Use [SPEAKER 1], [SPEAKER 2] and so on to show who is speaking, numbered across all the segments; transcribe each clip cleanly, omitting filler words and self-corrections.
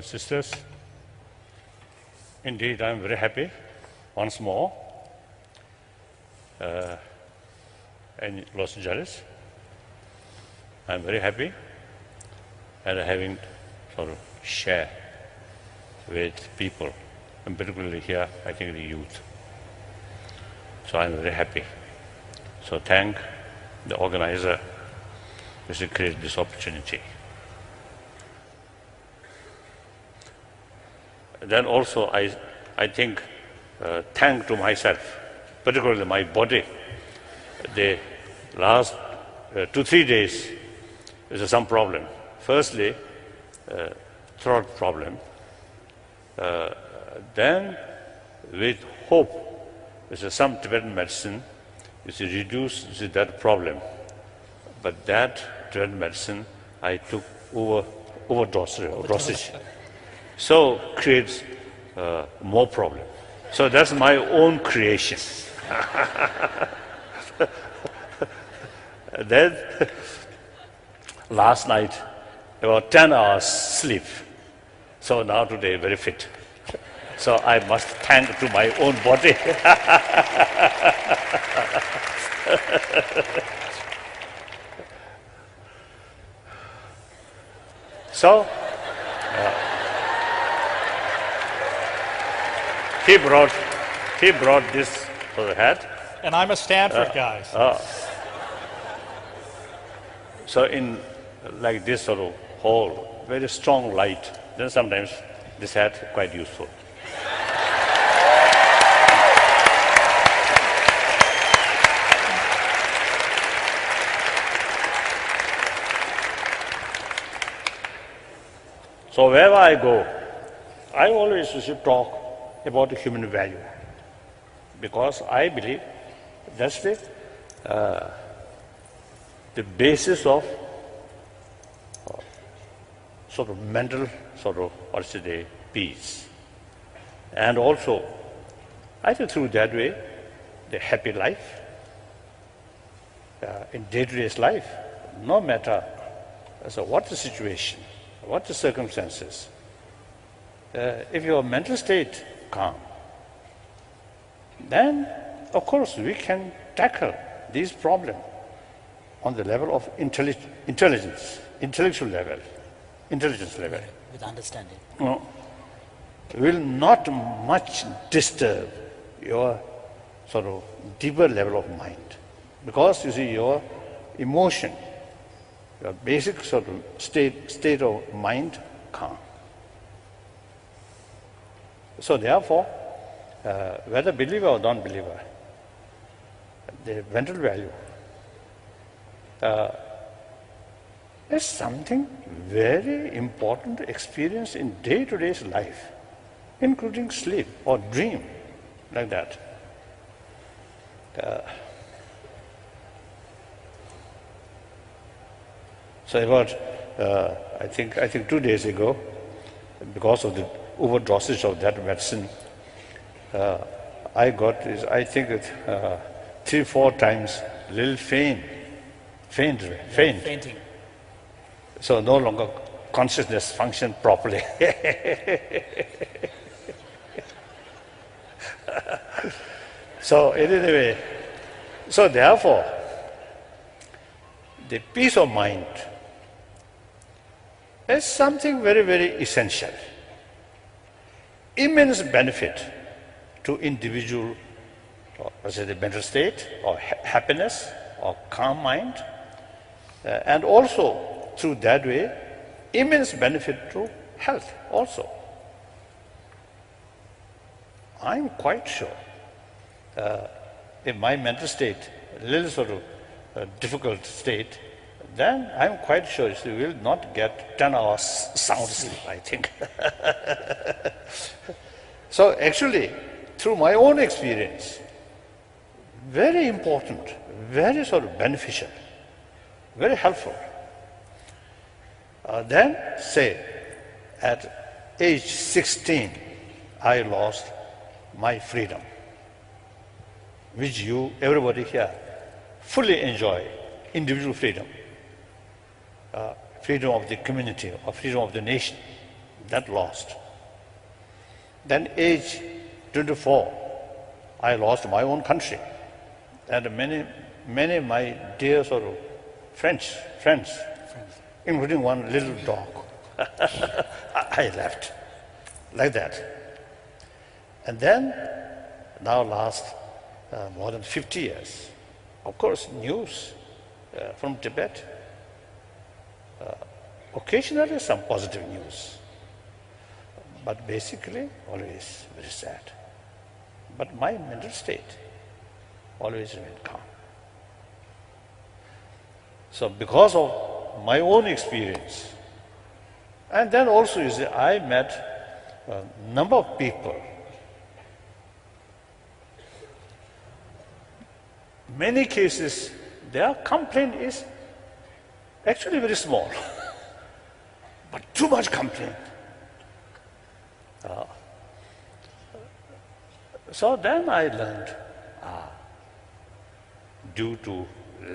[SPEAKER 1] Sisters, indeed I am very happy once more in Los Angeles. I am very happy and having sort of share with people, and particularly here, I think the youth. So I am very happy. So thank the organizer which created this opportunity. Then also I think thank to myself, particularly my body. The last 2-3 days there's some problem. Firstly, throat problem. Then with hope, there's some Tibetan medicine is reduce that problem. But that Tibetan medicine I took overdosage. So creates more problem. So that's my own creation. Then last night about 10 hours sleep. So now today very fit. So I must thank to my own body. So he brought this for the hat.
[SPEAKER 2] And I'm a Stanford guy.
[SPEAKER 1] So in like this sort of hall, very strong light, then sometimes this hat quite useful. So wherever I go, I always should talk about the human value, because I believe that's the basis of sort of mental sort of peace, and also I think through that way the happy life in day-to-day life, no matter what the situation, what the circumstances, if your mental state calm, then of course we can tackle these problems on the level of intelligence level.
[SPEAKER 3] With understanding.
[SPEAKER 1] No, will not much disturb your sort of deeper level of mind, because you see your emotion, your basic sort of state of mind calm. So therefore, whether believer or non-believer, the mental value is something very important experience in day-to-day life, including sleep or dream, like that. So about I think 2 days ago, because of the overdosage of that medicine, I got this, I think 3-4 times little faint.
[SPEAKER 3] Fainting.
[SPEAKER 1] So no longer consciousness function properly. So anyway, so therefore, the peace of mind is something very, very essential. Immense benefit to individual, or say the mental state, or happiness, or calm mind, and also through that way, immense benefit to health also. I'm quite sure if my mental state, a little sort of difficult state, then I'm quite sure you will not get 10 hours sound sleep, I think. So actually, through my own experience, very important, very sort of beneficial, very helpful. Then say, at age 16, I lost my freedom, which everybody here, fully enjoy, individual freedom, freedom of the community or freedom of the nation. That lost. Then age 24, I lost my own country. And many of my dear sort of friends, including one little dog, I left like that. And then, now last more than 50 years, of course, news from Tibet, occasionally some positive news, but basically always very sad. But my mental state always remained calm. So because of my own experience, and then also, you see, I met a number of people. Many cases, their complaint is actually very small, but too much complaint. So then I learned, due to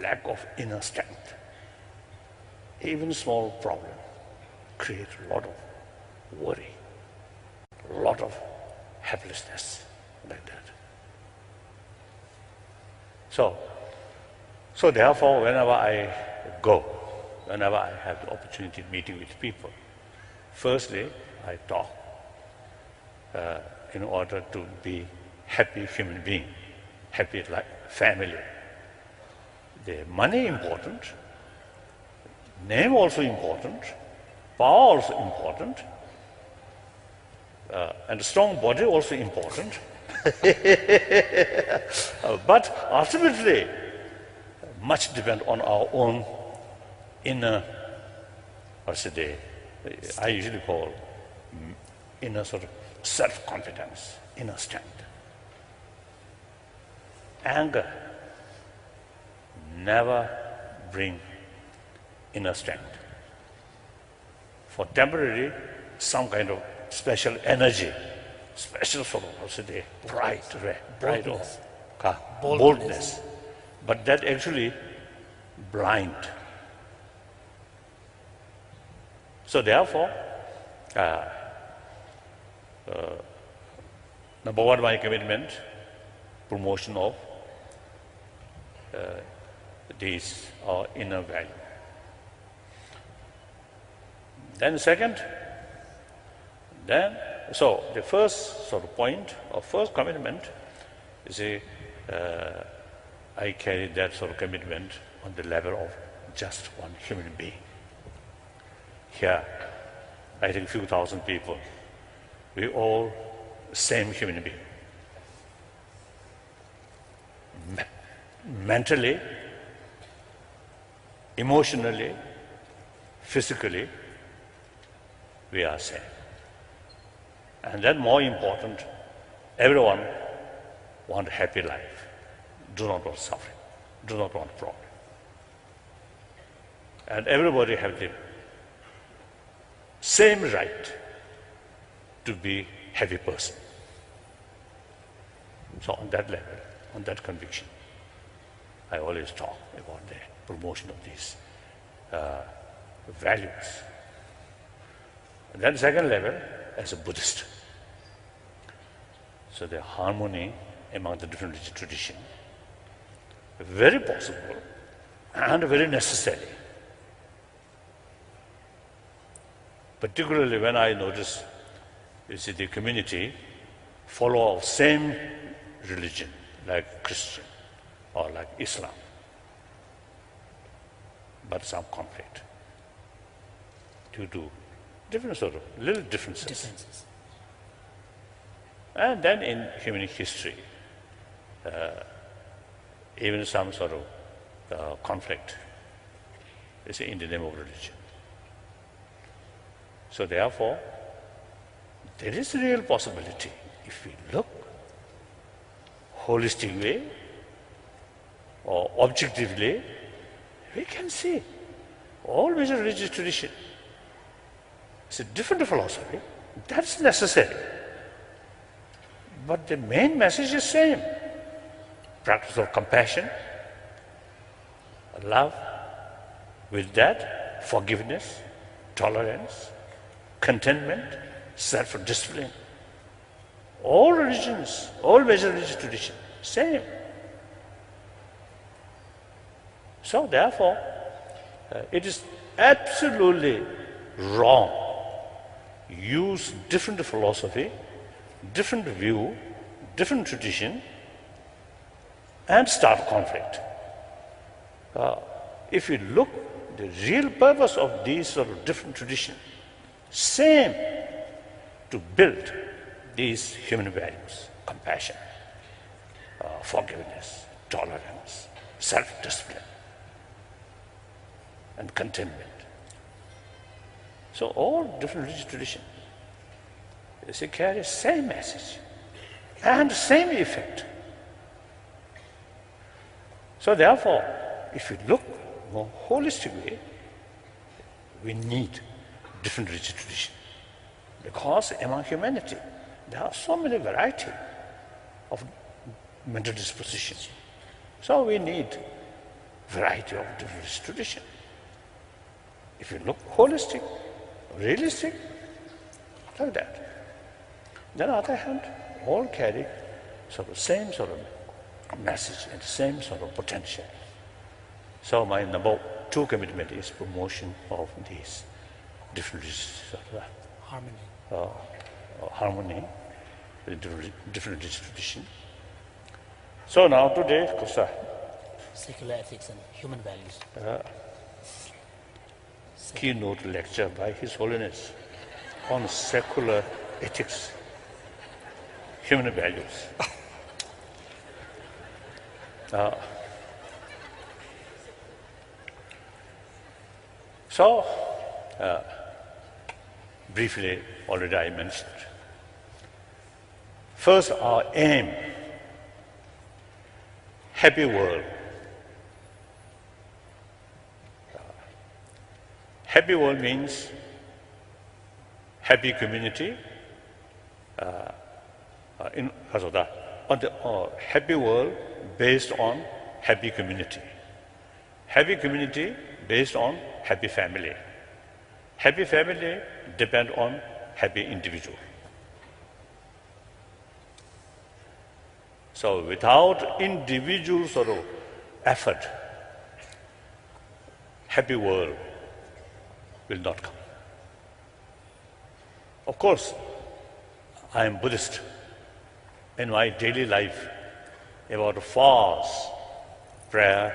[SPEAKER 1] lack of inner strength, even small problem create a lot of worry, a lot of helplessness, like that. So therefore, whenever I go, whenever I have the opportunity of meeting with people, firstly, I talk in order to be happy human being, happy like family. The money important, name also important, power also important, and a strong body also important. But ultimately, much depends on our own inner, I usually call inner sort of self-confidence, inner strength. Anger never bring inner strength. For temporary, some kind of special energy, special sort of pride or boldness. But that actually blind. So therefore, number one, my commitment, promotion of these are inner value. Then second, so the first sort of point or first commitment is I carry that sort of commitment on the level of just one human being. Here, I think few thousand people, we all same human being. Mentally, emotionally, physically, we are same. And then more important, everyone want a happy life, do not want suffering, do not want problem. And everybody have the same right to be happy person. So on that level, on that conviction, I always talk about the promotion of these values. And then second level, as a Buddhist. So the harmony among the different religious traditions, very possible and very necessary. Particularly when I notice, you see, the community follow of same religion, like Christian or like Islam, but some conflict due to different sort of little differences. And then in human history, even some sort of conflict is in the name of religion. So therefore, there is a real possibility, if we look holistic way or objectively, we can see all major religious tradition. It's a different philosophy. That's necessary. But the main message is same. Practice of compassion, love, with that, forgiveness, tolerance, contentment, self-discipline. All religions, all major religious traditions, same. So therefore, it is absolutely wrong. Use different philosophy, different view, different tradition, and start conflict. If you look, the real purpose of these sort of different traditions, same, to build these human values: compassion, forgiveness, tolerance, self-discipline, and contentment. So all different religious traditions, they carry same message and same effect. So therefore, if you look more holistically, we need different religious traditions, because among humanity there are so many variety of mental dispositions. So we need variety of different religious traditions. If you look holistic, realistic, like that. Then on the other hand, all carry sort of same sort of message and same sort of potential. So my number 2 commitment is promotion of these different sort of harmony with different traditions. So now today, Kosa,
[SPEAKER 3] Secular ethics and human values.
[SPEAKER 1] Keynote lecture by His Holiness on secular ethics, human values. So, briefly, already I mentioned. First, our aim: happy world. Happy world means happy community. Happy world based on happy community. Happy community based on happy family. Happy family depend on happy individual. So without individual sort of effort, happy world will not come. Of course, I am Buddhist. In my daily life, about fast, prayer,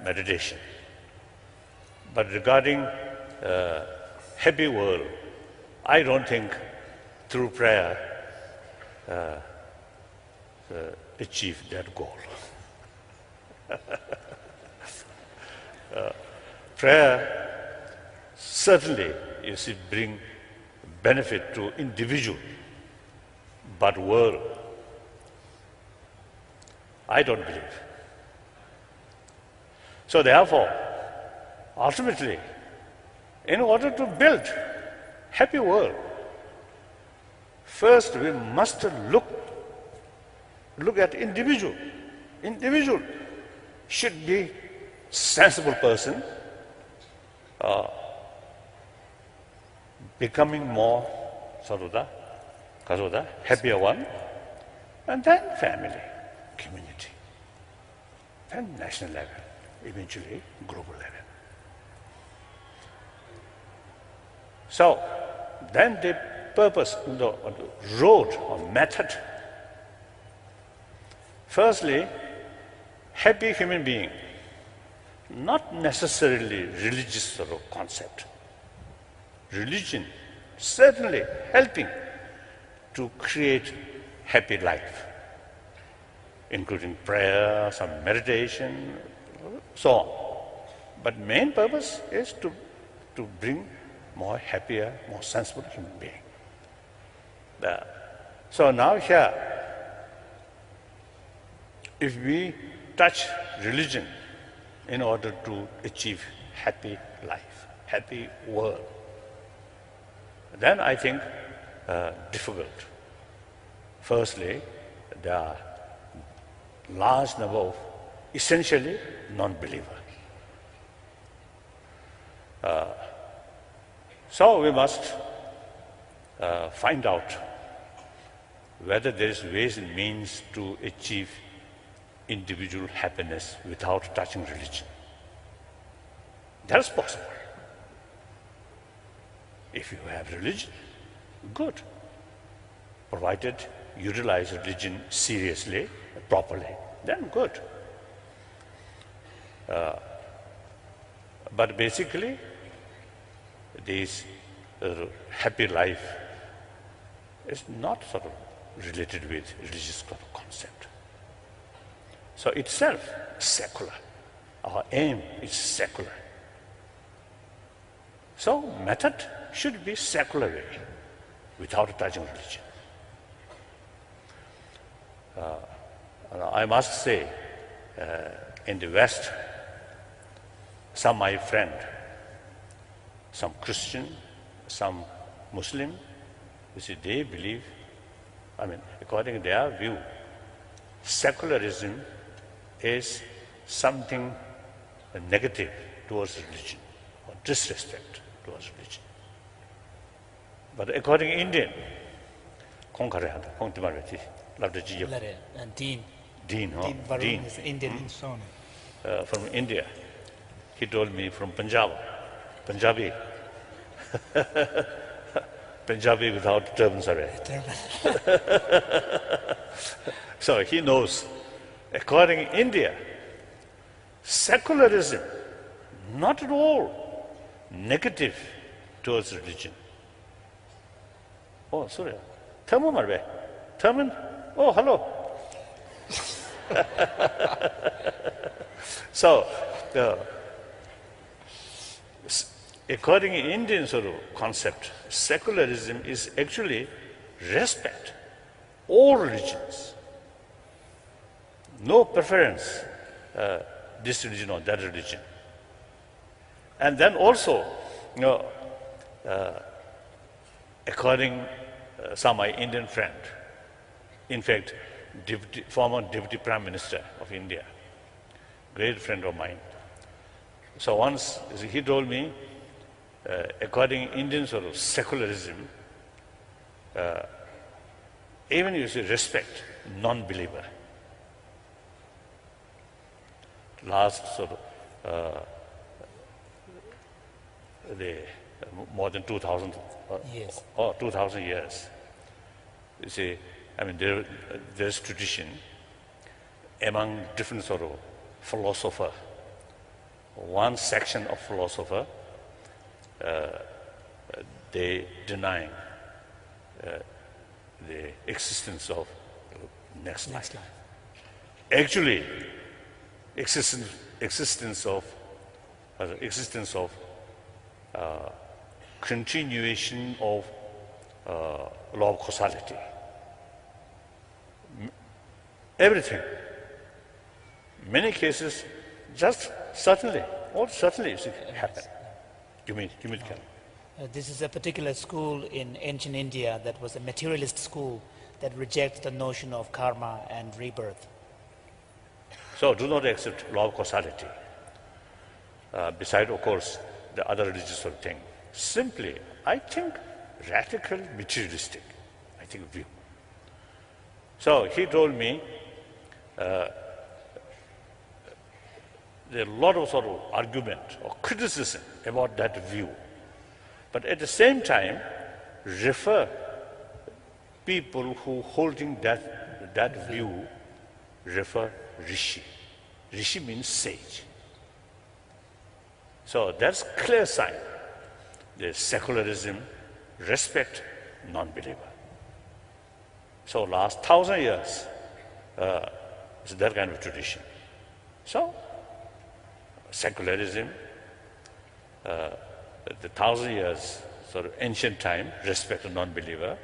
[SPEAKER 1] meditation. But regarding happy world, I don't think through prayer achieve that goal. Prayer certainly bring benefit to individual, but world, I don't believe. So therefore, ultimately, in order to build happy world, first we must look at individual. Individual should be sensible person, becoming more happier one, and then family, community, then national level, eventually global level. So then the purpose, the road or method. Firstly, happy human being, not necessarily religious sort of concept. Religion certainly helping to create happy life, including prayer, some meditation, so on. But main purpose is to bring more happier, more sensible human being. So now here, if we touch religion in order to achieve happy life, happy world, then I think difficult. Firstly, there are large number of essentially non-believer. So we must find out whether there is ways and means to achieve individual happiness without touching religion. That's possible. If you have religion, good. Provided you utilize religion seriously, properly, then good. But basically, this happy life is not sort of related with religious concept. So itself secular. Our aim is secular. So method should be secular way, without touching religion. I must say, in the West, some my friend, some Christian, some Muslim, you see, they believe, according to their view, secularism is something negative towards religion, or disrespect towards religion. But according to Indian, Dean
[SPEAKER 2] Varun is Indian.
[SPEAKER 1] From India. He told me from Punjabi. Punjabi without turbans. So he knows, according to India, secularism, not at all negative towards religion. Oh, sorry. Therman? Oh, hello. So, according to Indian sort of concept, secularism is actually respect all religions. No preference, this religion or that religion. And then also, according some my Indian friend, in fact, former Deputy Prime Minister of India, great friend of mine. So once he told me, according to Indian sort of secularism, even you say respect non-believer. Last sort of more than 2,000
[SPEAKER 3] Yes.
[SPEAKER 1] or 2,000 years. You see, there's tradition among different sort of philosopher. One section of philosopher, they deny the existence of next life. Actually, existence of continuation of law of causality. Everything. Many cases, just certainly, all certainly happen. You mean
[SPEAKER 3] This is a particular school in ancient India that was a materialist school that rejects the notion of karma and rebirth.
[SPEAKER 1] So do not accept law of causality. Beside, of course, the other religious sort of thing. Simply, I think, radical materialistic, view. So he told me there are a lot of sort of argument or criticism about that view. But at the same time, refer people who holding that view, refer Rishi. Rishi means sage. So that's clear sign. There's secularism, respect non-believer. So last 1,000 years, it's that kind of tradition. So secularism, the 1,000 years, sort of ancient time, respect a non-believer.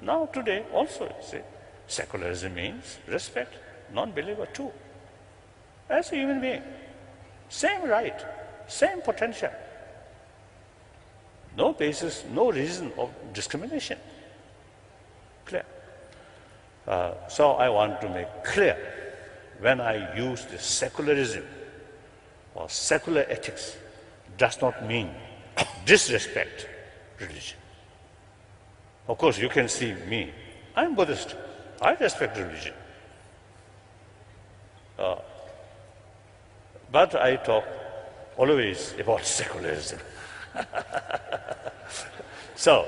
[SPEAKER 1] Now today also, you see, secularism means respect non-believer too. As a human being, same right, same potential. No basis, no reason of discrimination. Clear. So I want to make clear, when I use the secularism or secular ethics, does not mean disrespect religion. Of course, you can see me. I'm Buddhist. I respect religion. But I talk always about secularism. So,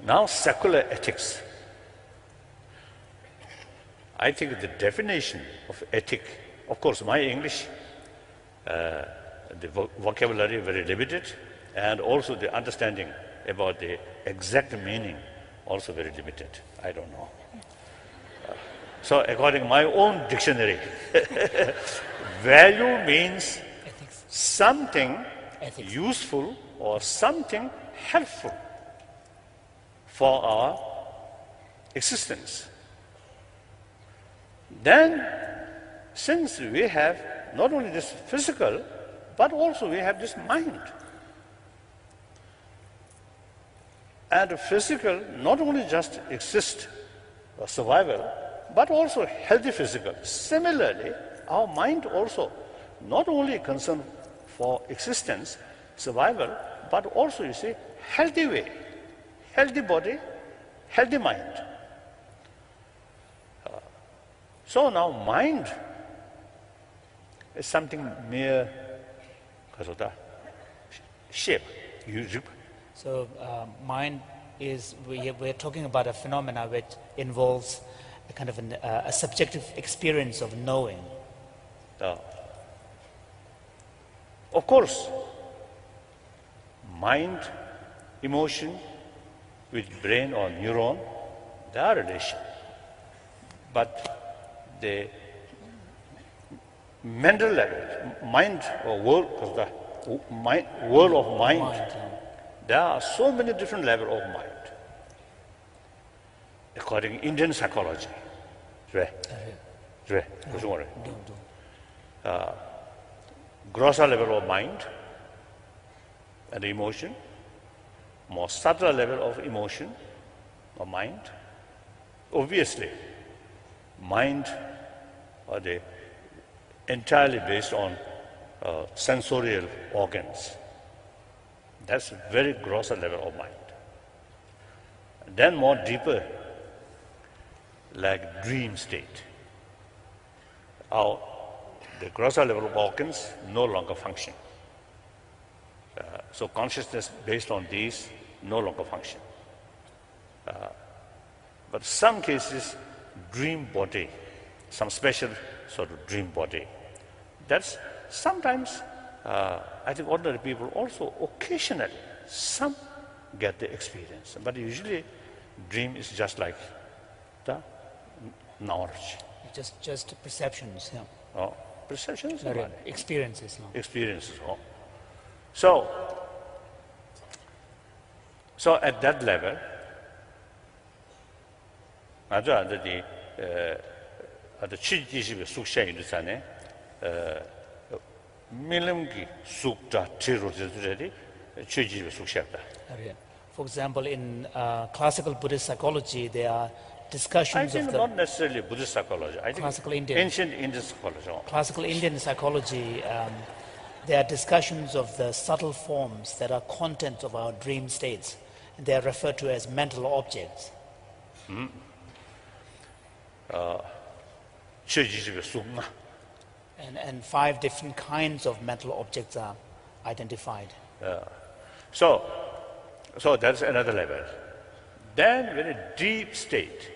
[SPEAKER 1] now secular ethics. I think the definition of ethic, of course, my English, the vocabulary very limited, and also the understanding about the exact meaning also very limited. I don't know. So according to my own dictionary, value means
[SPEAKER 3] Ethics.
[SPEAKER 1] something
[SPEAKER 3] Ethics.
[SPEAKER 1] useful or something helpful for our existence. Then, since we have not only this physical, but also we have this mind. And physical not only just exists for survival, but also healthy physical. Similarly, our mind also not only concerned for existence, survival, but also, you see, healthy way, healthy body, healthy mind. So now mind is something mere shape.
[SPEAKER 3] So mind is, we're talking about a phenomena which involves a kind of a subjective experience of knowing.
[SPEAKER 1] Of course, mind, emotion with brain or neuron, they are relation. But the mental level, mind or world, world of mind, there are so many different levels of mind. According to Indian psychology, grosser level of mind and emotion, more subtle level of emotion or mind. Obviously, mind are the entirely based on sensorial organs. That's a very grosser level of mind. Then more deeper, like dream state. The grosser level of organs no longer function. So consciousness based on these no longer function. But some cases, dream body, some special sort of dream body. That's sometimes, I think ordinary people also occasionally, some get the experience. But usually dream is just like the knowledge.
[SPEAKER 3] Just perceptions, yeah.
[SPEAKER 1] Oh, perceptions?
[SPEAKER 3] Experiences. No.
[SPEAKER 1] Experiences. Oh. So at that level, 아주 아들이 아주 취지집에 숙시에 있는 산에 밀림기 숙자 제로제들이 취지집에 숙시했다.
[SPEAKER 3] For example, in classical Buddhist psychology, there are
[SPEAKER 1] I
[SPEAKER 3] discussions
[SPEAKER 1] think
[SPEAKER 3] of the
[SPEAKER 1] not necessarily Buddhist psychology. I think
[SPEAKER 3] Classical Indian.
[SPEAKER 1] ancient Indian psychology.
[SPEAKER 3] classical Indian psychology. There are discussions of the subtle forms that are contents of our dream states, and they are referred to as mental objects.
[SPEAKER 1] 취지집에 숙나.
[SPEAKER 3] And 5 different kinds of mental objects are identified.
[SPEAKER 1] So that's another level. Then very deep state,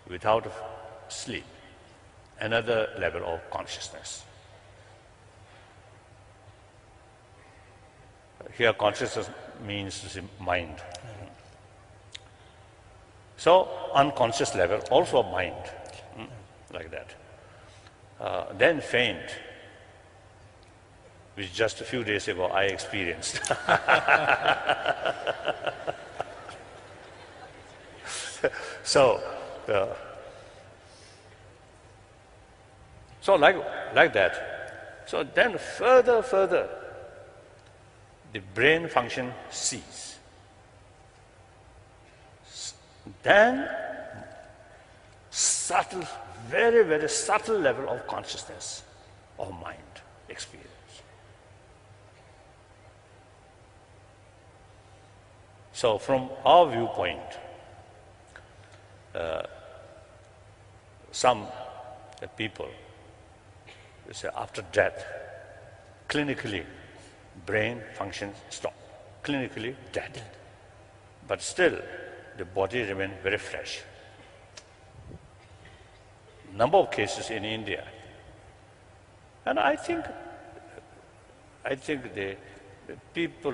[SPEAKER 1] without sleep, another level of consciousness. Here consciousness means the mind. So unconscious level, also mind, like that. Then faint, which just a few days ago I experienced. So like that. So then further, the brain function cease. Then subtle, very, very subtle level of consciousness of mind experience. So from our viewpoint, some people say after death, clinically, brain functions stop. Clinically dead. But still, the body remains very fresh. Number of cases in India. And I think the people,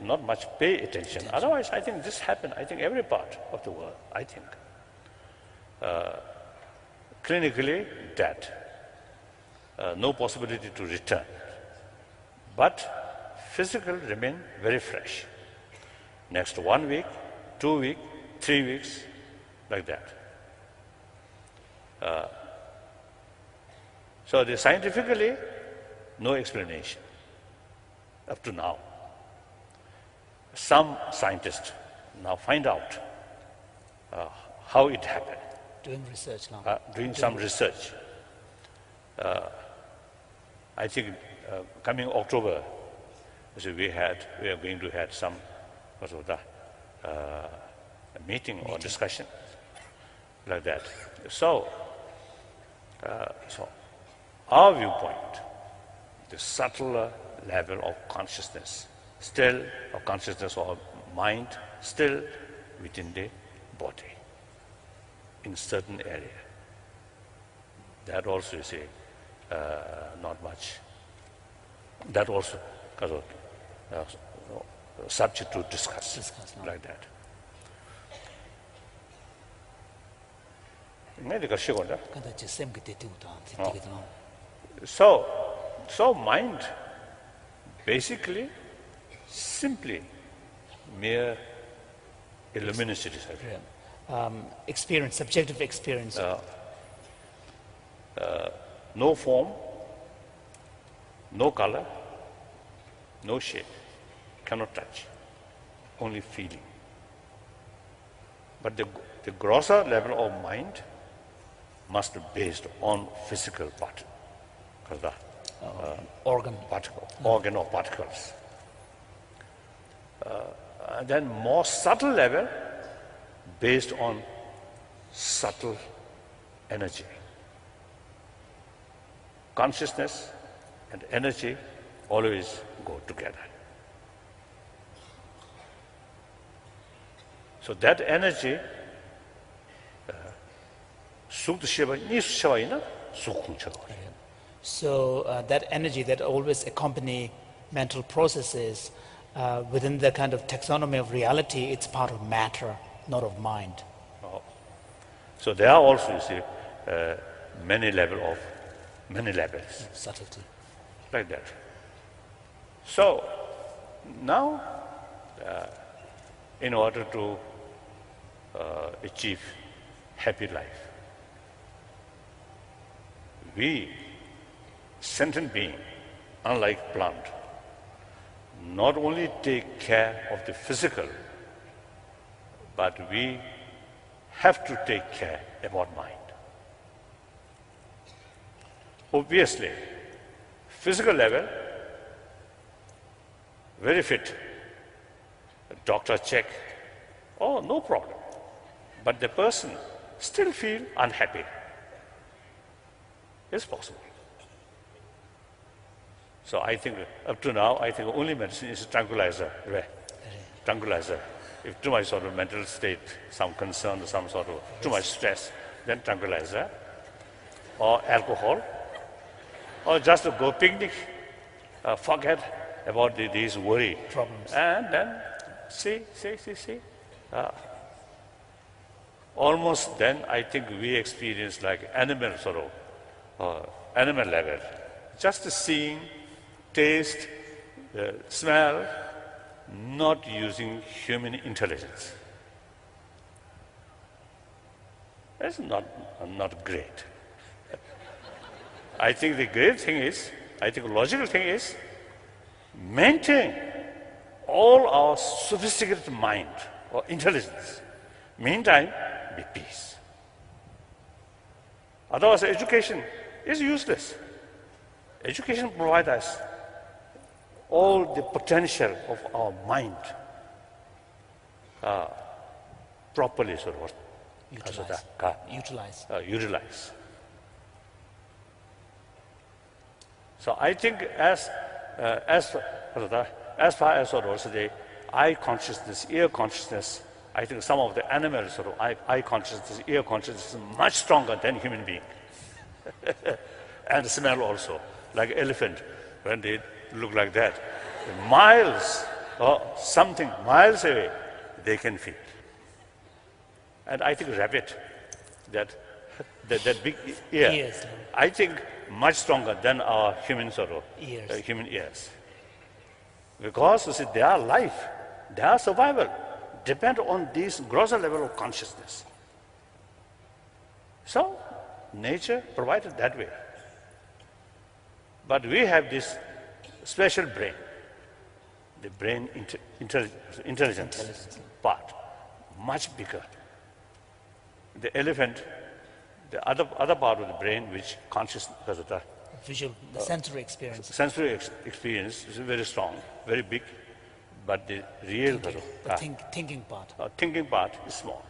[SPEAKER 1] not much pay attention. Otherwise, I think this happened, every part of the world, clinically dead. No possibility to return. But physical remain very fresh. Next 1 week, 2 weeks, 3 weeks, like that. So the scientifically, no explanation up to now. Some scientists now find out how it happened.
[SPEAKER 3] Doing research now.
[SPEAKER 1] Doing some research. I think coming October, so we are going to have some meeting or discussion like that. So our viewpoint, the subtler level of consciousness, still of consciousness or mind, still within the body, in certain area. That also is not much. That also subject to discuss like that. So mind, basically, simply mere luminosity.
[SPEAKER 3] Experience, subjective experience.
[SPEAKER 1] No form, no color, no shape, cannot touch, only feeling. But the grosser level of mind must be based on physical part,
[SPEAKER 3] organ
[SPEAKER 1] or particles. And then more subtle level based on subtle energy. Consciousness and energy always go together. So that energy,
[SPEAKER 3] so that energy that always accompany mental processes within the kind of taxonomy of reality, it's part of matter, not of mind.
[SPEAKER 1] So there are also, you see, many levels,
[SPEAKER 3] Subtlety.
[SPEAKER 1] like that. So now, in order to achieve happy life, we, sentient being, unlike plant, not only take care of the physical, but we have to take care about mind. Obviously, physical level, very fit. Doctor check, oh, no problem. But the person still feel unhappy. It's possible. So I think up to now, only medicine is tranquilizer. Tranquilizer. If too much sort of mental state, some concern, some sort of too much stress, then tranquilizer, or alcohol, or just to go picnic, forget about these worry
[SPEAKER 3] Problems.
[SPEAKER 1] and then see. Almost then I think we experience like animal animal level, just seeing, taste, smell, not using human intelligence. That's not great. I think the great thing is, logical thing is, maintain all our sophisticated mind or intelligence. Meantime, be peace. Otherwise, education is useless. Education provides us all the potential of our mind. properly sort of utilize. So I think as far as sort of also the eye consciousness, ear consciousness, I think some of the animals sort of eye consciousness, ear consciousness is much stronger than human being. And smell also, like elephant, when they look like that, miles or something miles away, they can feel. And I think rabbit, that big ear,
[SPEAKER 3] Ears.
[SPEAKER 1] I think much stronger than our human sort of
[SPEAKER 3] Ears.
[SPEAKER 1] human ears. Because you see, their life, their survival depend on this grosser level of consciousness. So nature provided that way. But we have this special brain, the brain intelligence part, much bigger. The elephant, the other part of the brain, which conscious,
[SPEAKER 3] Visual, the sensory experience.
[SPEAKER 1] sensory experience is very strong, very big, but the real
[SPEAKER 3] Thinking part.
[SPEAKER 1] thinking part is small.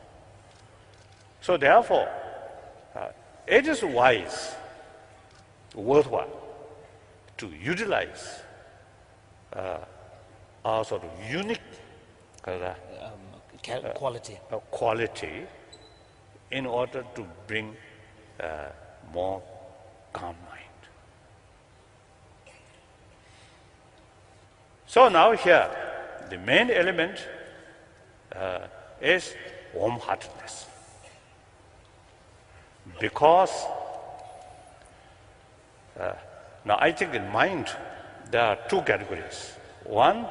[SPEAKER 1] So therefore, it is wise, worthwhile to utilize our sort of unique
[SPEAKER 3] Quality.
[SPEAKER 1] quality in order to bring more calm mind. So now here, the main element is warm-heartedness. Because now I think in mind there are two categories. One,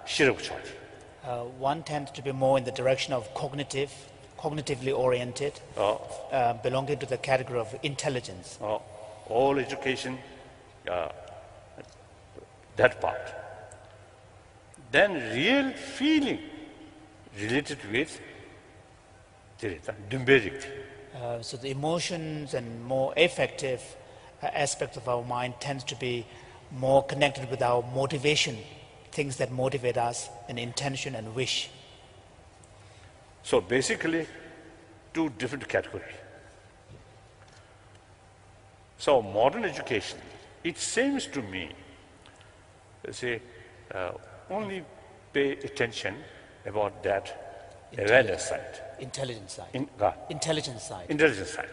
[SPEAKER 1] SherigVideo.
[SPEAKER 3] One tends to be more in the direction of cognitively oriented, belonging to the category of intelligence.
[SPEAKER 1] All education, that part. Then real feeling related with
[SPEAKER 3] So the emotions and more affective aspects of our mind tends to be more connected with our motivation, things that motivate us, and intention and wish.
[SPEAKER 1] So basically, two different categories. So modern education, it seems to me, only pay attention about that awareness side.
[SPEAKER 3] Intelligence side.
[SPEAKER 1] Intelligence side.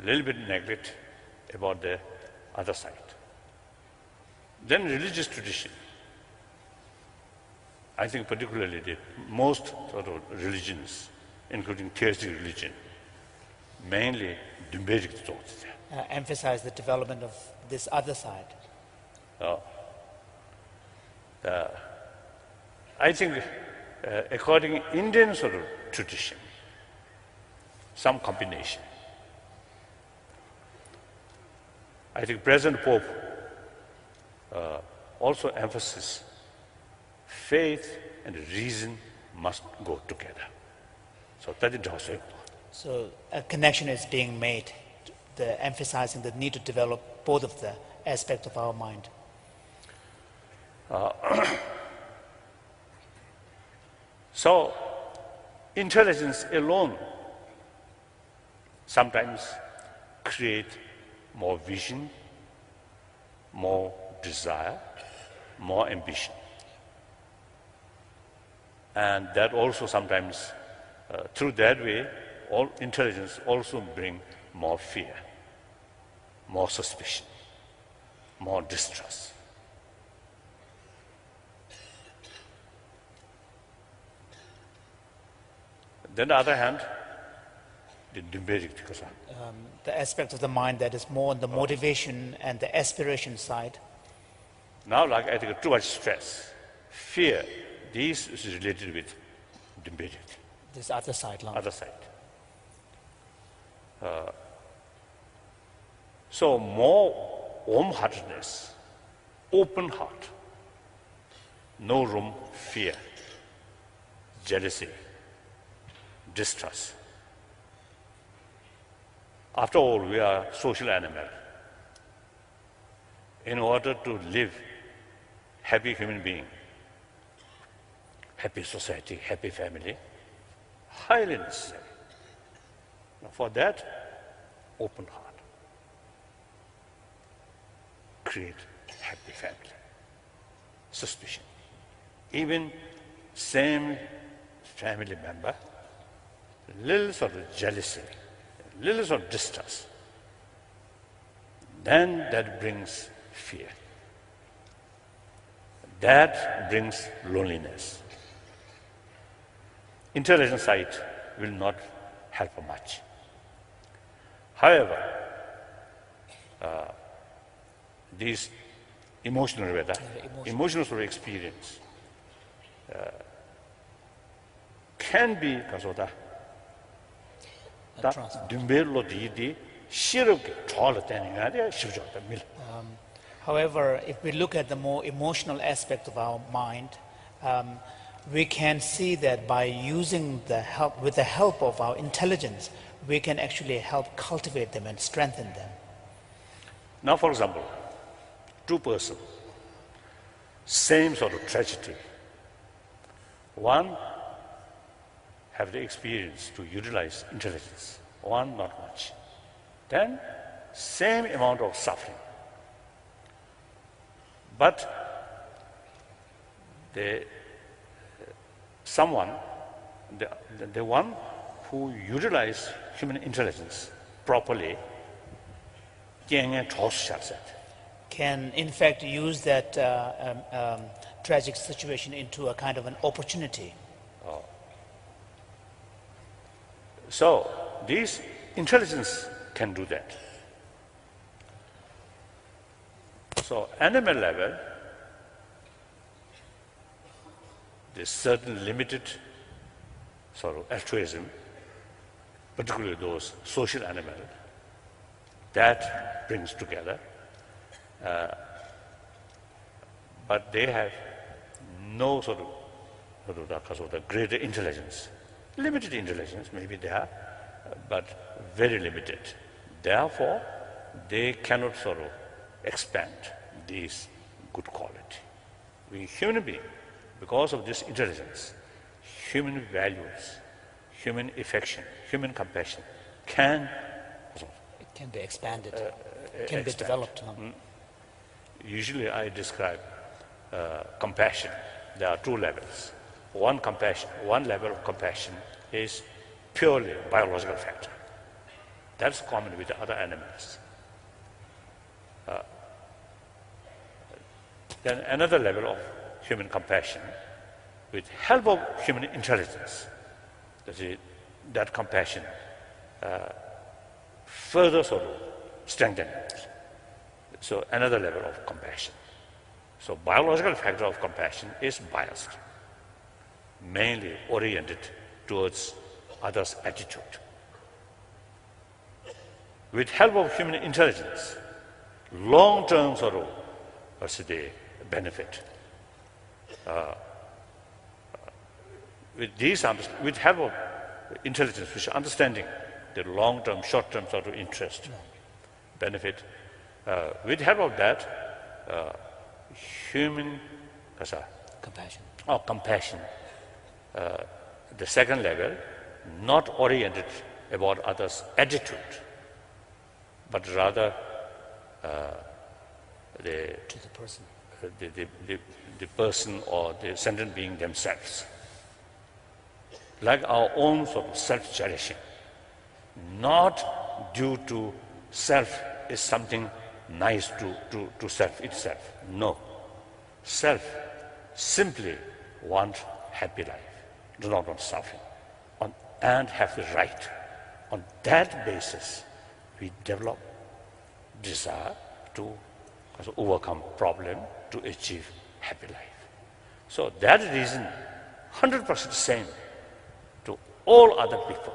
[SPEAKER 1] A little bit neglect about the other side. Then religious tradition. I think particularly the most sort of religions, including theistic religion, mainly Dumberik thoughts.
[SPEAKER 3] Emphasize the development of this other side.
[SPEAKER 1] I think according to Indian sort of tradition, some combination. I think present Pope also emphasizes faith and reason must go together. So that is also.
[SPEAKER 3] So a connection is being made, emphasizing the need to develop both of the aspects of our mind.
[SPEAKER 1] So intelligence alone sometimes create more vision, more desire, more ambition. And that also sometimes, through that way, all intelligence also bring more fear, more suspicion, more distrust. Then on the other hand,
[SPEAKER 3] the aspect of the mind that is more on the motivation and the aspiration side.
[SPEAKER 1] Now, like I think too much stress, fear, this is related with
[SPEAKER 3] this other side.
[SPEAKER 1] Other side. So more warm-heartedness, open heart, no room fear, jealousy, distrust. After all, we are social animal. In order to live happy human being, happy society, happy family, highly necessary. Now for that, open heart. Create happy family. Suspicion. Even same family member, little sort of jealousy, little sort of distrust, then that brings fear. That brings loneliness. Intelligent sight will not help much. However, these emotional sort of experience can be kasoda
[SPEAKER 3] however, if we look at the more emotional aspect of our mind, we can see that by using with the help of our intelligence, we can actually help cultivate them and strengthen them.
[SPEAKER 1] Now, for example, two persons, same sort of tragedy. One have the experience to utilize intelligence, one not much. Then, same amount of suffering. But the one who utilize human intelligence properly
[SPEAKER 3] can in fact use that tragic situation into a kind of an opportunity.
[SPEAKER 1] So this intelligence can do that. So animal level, there's certain limited sort of altruism, particularly those social animals, that brings together. But they have no sort of greater intelligence. Limited intelligence, maybe they are, but very limited. Therefore, they cannot sort of expand this good quality. We human beings, because of this intelligence, human values, human affection, human compassion can
[SPEAKER 3] be expanded, can be developed.
[SPEAKER 1] Usually I describe compassion. There are two levels. One level of compassion is purely biological factor. That's common with the other animals. Then another level of human compassion, with help of human intelligence, that compassion further sort of strengthened. So another level of compassion. So biological factor of compassion is biased, mainly oriented towards others' attitude. With help of human intelligence, long-term sort of benefit. With help of intelligence, which is understanding the long-term, short-term sort of interest, benefit. With help of that, human compassion. The second level, not oriented about others' attitude, but rather the person or the sentient being themselves. Like our own sort of self-cherishing, not due to self is something nice to self itself. No. Self simply want happy life, do not want suffering, and have the right. On that basis, we develop desire to overcome problem, to achieve happy life. So that reason, 100% same to all other people,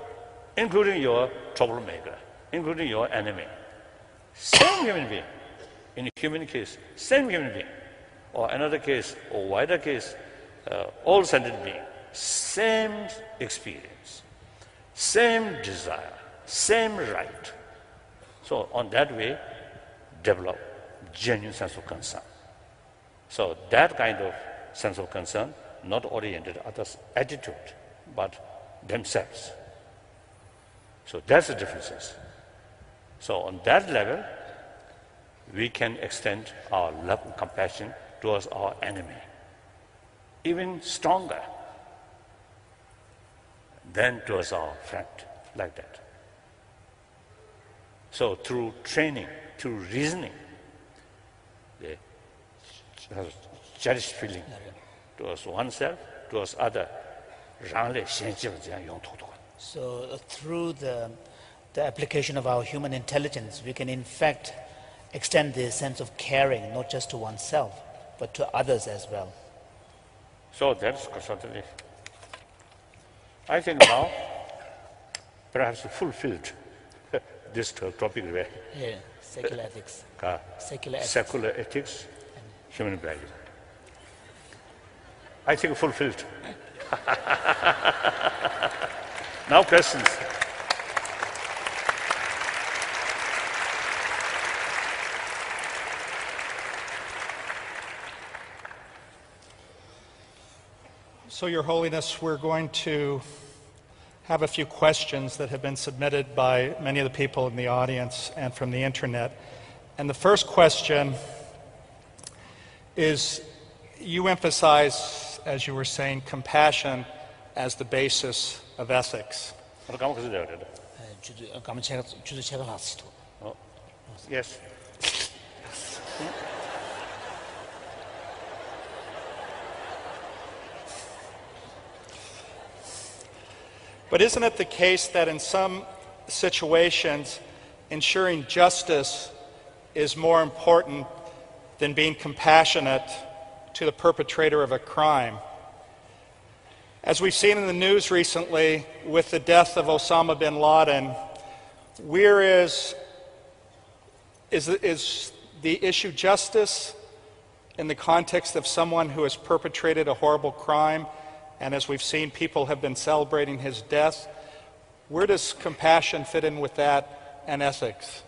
[SPEAKER 1] including your troublemaker, including your enemy. Same human being. In a human case, same human being. Or another case, or wider case, all sentient being. Same experience, same desire, same right. So on that way, develop genuine sense of concern. So that kind of sense of concern not oriented others' attitude, but themselves. So that's the differences. So on that level, we can extend our love and compassion towards our enemy, even stronger than towards our friend, like that. So through training, through reasoning, the cherished feeling towards oneself, towards other,
[SPEAKER 3] So through the application of our human intelligence, we can in fact extend the sense of caring, not just to oneself, but to others as well.
[SPEAKER 1] So that's certainly, I think now, perhaps fulfilled this topic,
[SPEAKER 3] Yeah, secular ethics.
[SPEAKER 1] secular ethics, human value. I think fulfilled. Now questions.
[SPEAKER 2] So, Your Holiness, we're going to have a few questions that have been submitted by many of the people in the audience and from the internet. And the first question is, you emphasize, as you were saying, compassion as the basis of ethics.
[SPEAKER 1] Yes.
[SPEAKER 2] But isn't it the case that in some situations, ensuring justice is more important than being compassionate to the perpetrator of a crime? As we've seen in the news recently with the death of Osama bin Laden, where is the issue justice in the context of someone who has perpetrated a horrible crime? And as we've seen, people have been celebrating his death. Where does compassion fit in with that and ethics?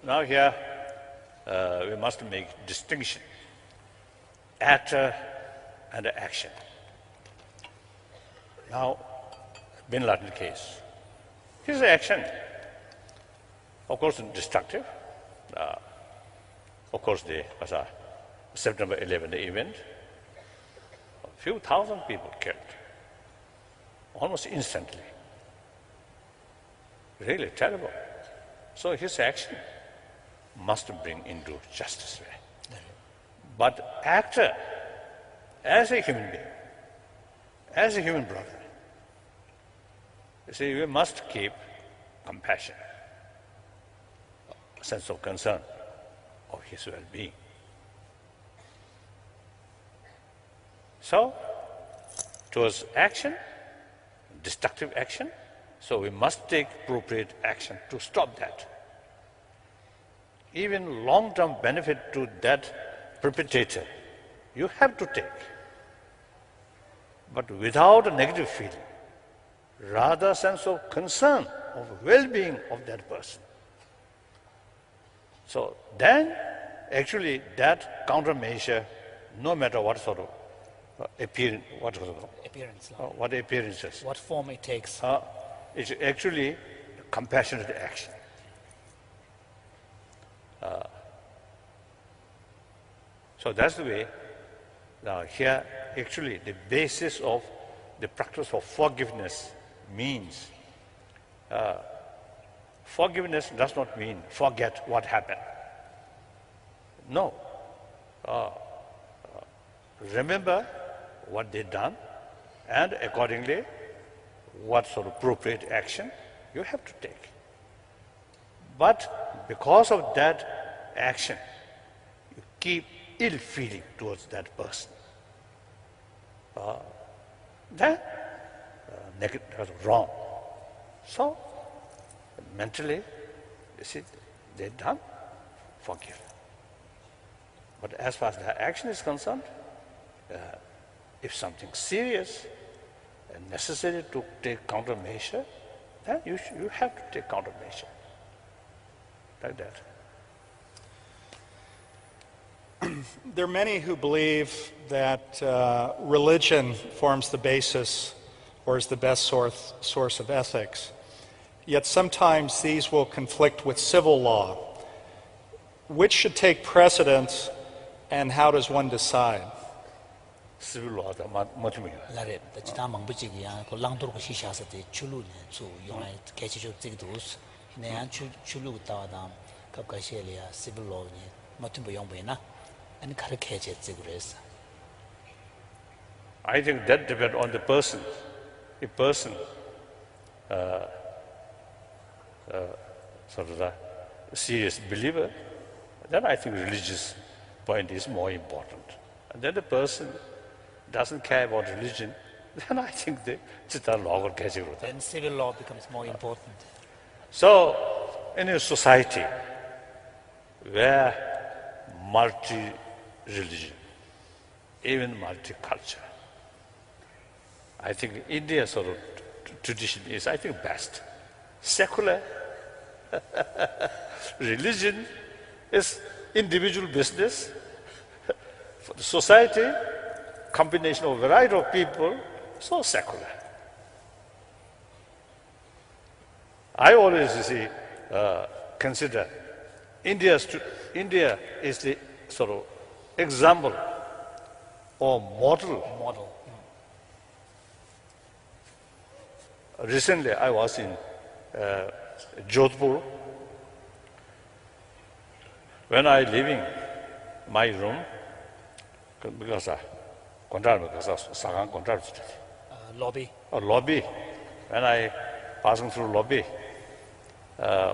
[SPEAKER 1] Now here, we must make distinction, actor and action. Now, Bin Laden case, his action, of course, destructive. Of course, the September 11th event, a few thousand people killed, almost instantly. Really terrible. So his action must bring into justice. But actor, as a human being, as a human brother, you see, we must keep compassion, a sense of concern of his well-being. So, towards action, destructive action, so we must take appropriate action to stop that. Even long-term benefit to that perpetrator, you have to take, but without a negative feeling, rather a sense of concern, of well-being of that person. So then, actually, that countermeasure, no matter what sort of appearance, what appearances,
[SPEAKER 3] What form it takes.
[SPEAKER 1] it's actually compassionate action. So that's the way. Now here, actually, the basis of the practice of forgiveness means forgiveness does not mean forget what happened. No. Remember what they done, and accordingly, what sort of appropriate action you have to take. But because of that action, you keep ill feeling towards that person. That's wrong. So, mentally, you see, they're done, forgive. But as far as the action is concerned, if something serious and necessary to take countermeasure, then you have to take countermeasure. Like that.
[SPEAKER 2] There are many who believe that religion forms the basis or is the best source of ethics. Yet sometimes these will conflict with civil law. Which should take precedence, and how does one decide?
[SPEAKER 1] Civil law da motivate.
[SPEAKER 3] 라레 지다 망부지기야 그 랑도르고 시샤서데 출루네 주 용의 개체적 지도스 내한 출루 따와다 갑가시엘이야 civil law니 모든 용부이나 아니 가르쳐제 지그레스.
[SPEAKER 1] I think that depends on the person. A person sort of a serious believer, then I think religious point is more important. And then the person doesn't care about religion, then I think the law will catch it.
[SPEAKER 3] Then civil law becomes more important.
[SPEAKER 1] So, in a society where multi-religion, even multi-culture, I think India's sort of tradition is, I think, best. Secular religion is individual business. For the society, combination of a variety of people, so secular. I always consider India is the sort of example or model. Recently, I was in Jodhpur. When I leaving my room, because lobby, when I passing through lobby,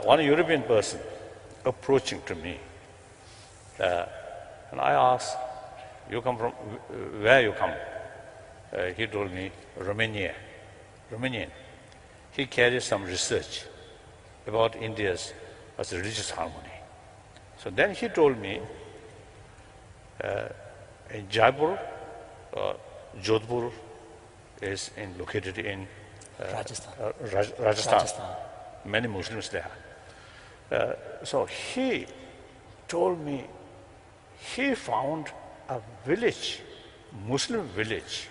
[SPEAKER 1] one European person approaching to me, and I asked, "You come from where you come?" He told me Romanian. He carries some research about India's religious harmony. So then he told me, in Jaipur, Jodhpur is located in Rajasthan. Many Muslims there. So he told me he found a village, Muslim village,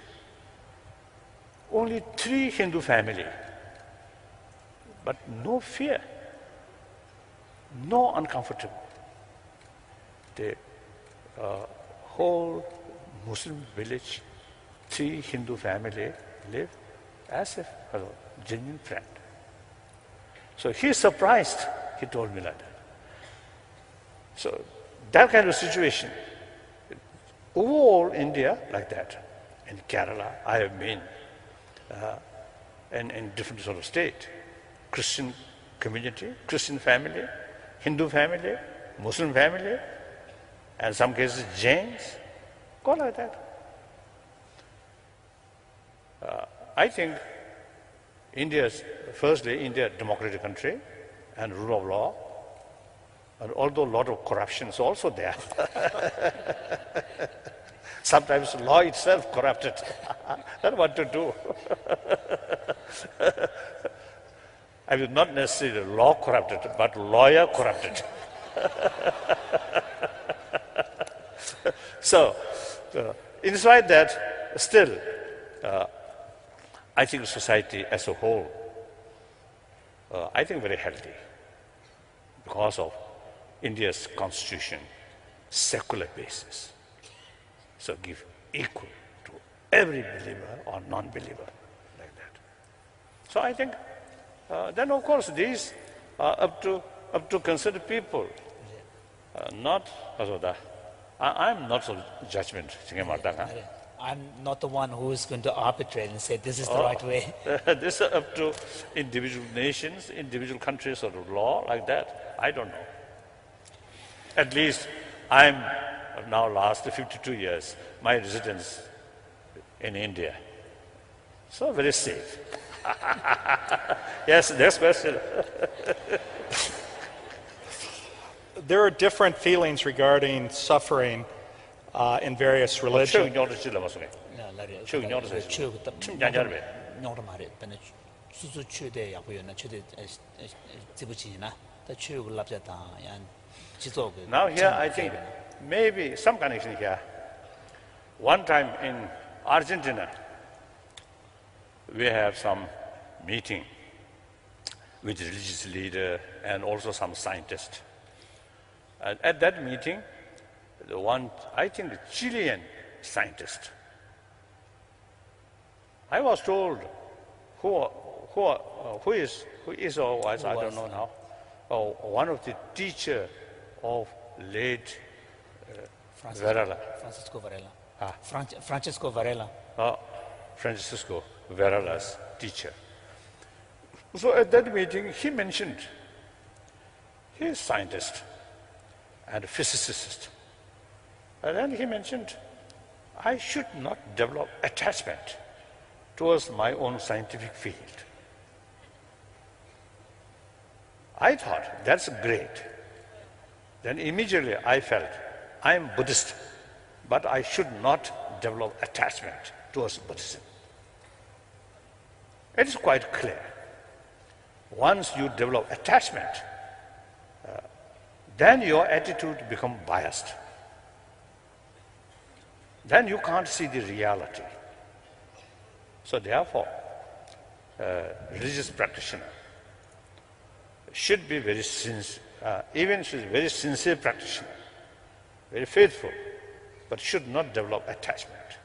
[SPEAKER 1] only 3 Hindu family, but no fear, no uncomfortable. The whole Muslim village, 3 Hindu family live as if a genuine friend. So he's surprised, he told me like that. So that kind of situation, overall India like that. In Kerala, I have been in different sort of state. Christian community, Christian family, Hindu family, Muslim family, and some cases Jains, go like that. I think India, democratic country and rule of law, and although a lot of corruption is also there. Sometimes law itself corrupted. That's what to do. I mean, not necessarily law corrupted, but lawyer corrupted. So, in spite that, still, I think society as a whole, I think very healthy because of India's constitution, secular basis. So give equal to every believer or non-believer like that. So I think then of course these are up to consider people, not I'm not so judgment.
[SPEAKER 3] I'm not the one who is going to arbitrate and say this is the right way.
[SPEAKER 1] This is up to individual nations, individual countries sort of law like that. I don't know. At least I'm now last 52 years, my residence in India. So very safe. Yes, next question.
[SPEAKER 2] There are different feelings regarding suffering in various religions.
[SPEAKER 1] Now here I think maybe some connection here. One time in Argentina, we have some meeting with religious leader and also some scientists. And at that meeting, the one, I think, the Chilean scientist, I was told who is or was, I don't know now, one of the teacher of late Varela.
[SPEAKER 3] Francisco Varela.
[SPEAKER 1] Ah.
[SPEAKER 3] Francisco Varela.
[SPEAKER 1] Francisco Varela's teacher. So at that meeting, he mentioned he is a scientist and a physicist. And then he mentioned, I should not develop attachment towards my own scientific field. I thought, that's great. Then immediately I felt, I am Buddhist, but I should not develop attachment towards Buddhism. It is quite clear. Once you develop attachment, then your attitude becomes biased. Then you can't see the reality. So therefore, religious practitioner should be very sincere, even should be very sincere practitioner, very faithful, but should not develop attachment.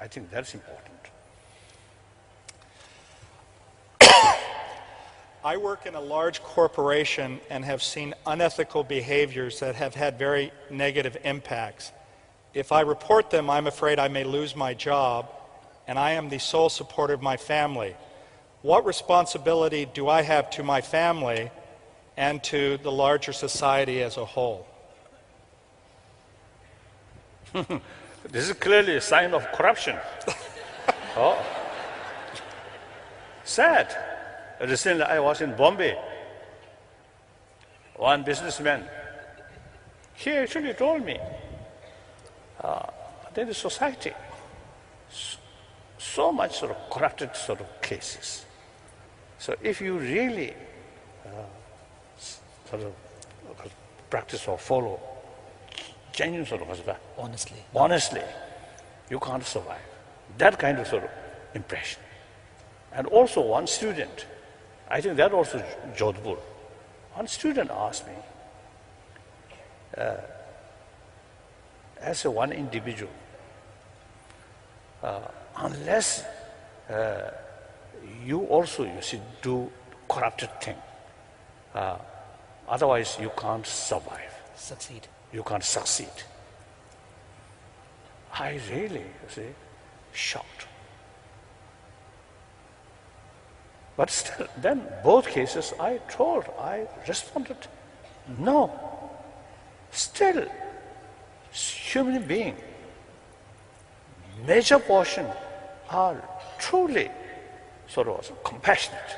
[SPEAKER 1] I think that's important.
[SPEAKER 2] I work in a large corporation and have seen unethical behaviors that have had very negative impacts. If I report them, I'm afraid I may lose my job, and I am the sole supporter of my family. What responsibility do I have to my family and to the larger society as a whole?
[SPEAKER 1] This is clearly a sign of corruption. Oh, sad. Recently, I was in Bombay. One businessman, he actually told me, there is society, so much sort of corrupted sort of cases. So if you really sort of practice or follow genuine sort of honestly, you can't survive. That kind of sort of impression. And also one student, I think that also Jodhpur, one student asked me, as a one individual, unless you also, you see, do corrupted thing, otherwise you can't survive.
[SPEAKER 3] Succeed.
[SPEAKER 1] You can't succeed. I really, you see, shocked. But still, then both cases I responded, no. Still, human being, major portion are truly sort of compassionate